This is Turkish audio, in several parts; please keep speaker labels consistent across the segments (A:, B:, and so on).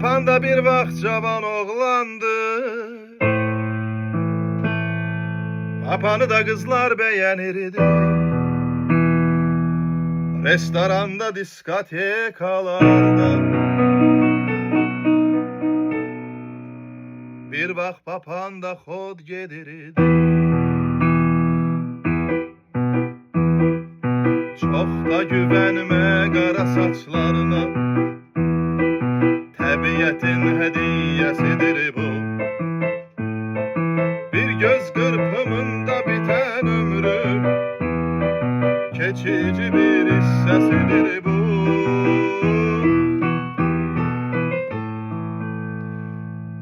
A: Papan da bir vaxt cavan oğlandı. Papanı da kızlar beğenirdi. Restoranda, diskotekalarda. Bir vaxt papan da xod gedirdi. Çox da güvənmə qara saçlarına, təbiətin hədiyyəsidir bu. Bir göz qırpımında bitən ömrüm, keçici bir hissəsidir bu.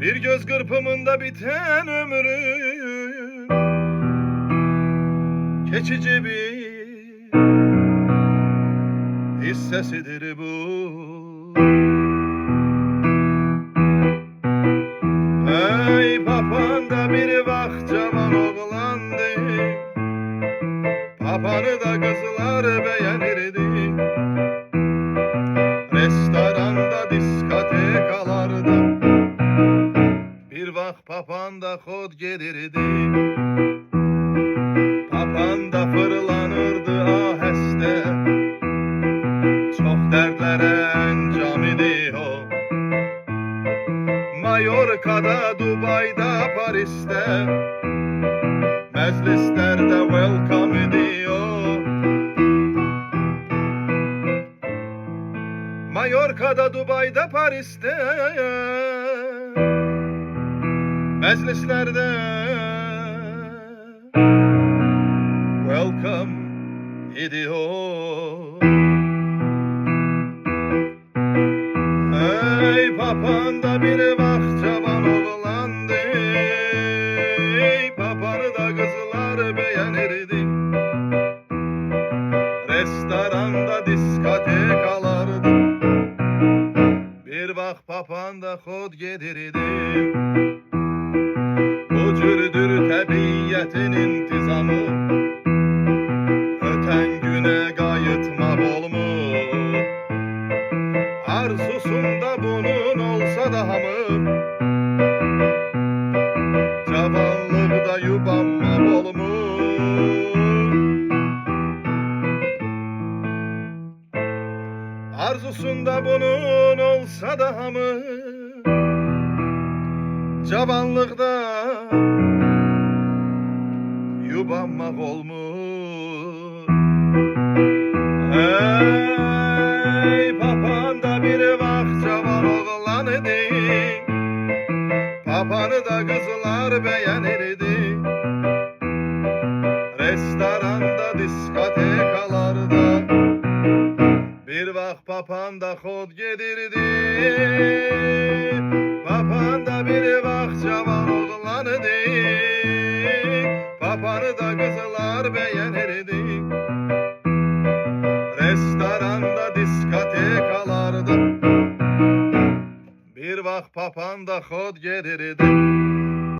A: Bir göz qırpımında bitən ömrüm, keçici bir hissəsidir bu. Ey papan da bir vaxt cavan oğlandı. Papanı da kızlar beğenirdi. Restoranda, diskotekalarda. Bir vaxt papan da xod gedirdi. Papan da fırlanırdı ahəstə. Çox dərdlərə əncam idi o. Mallorca'da, Dubay'da, Paris'te, məclislərdə welcome idi o. Mallorca'da, Dubay'da, Paris'te, məclislərdə welcome idi o. Ey papan da bir vaxt cavan oğlandı. Papanı da kızlar beğenirdi. Restoranda, diskotekalarda. Bir vaxt papan da xod gedirdi. Bu cürdür təbiyyətin intizamı. Ötən günə qayıtmaq olmur. Arzusunda bunun olsa da hamı, cavanlıqda yubanmaq olmur. Arzusunda bunun olsa da hamı, cavanlıqda yubanmaq olmur. Ey papan da bir vaxt cavan oğlan idi. Papanı da kızlar beğenirdi. Restoranda, diskotekalarda. Bir vaxt papan da xod gedirdi. Papan da bir vaxt cavan oğlan idi. Papanı da kızlar beğenirdi. Restoranda, diskotekalarda. Bir vaxt papan da xod gedirdi.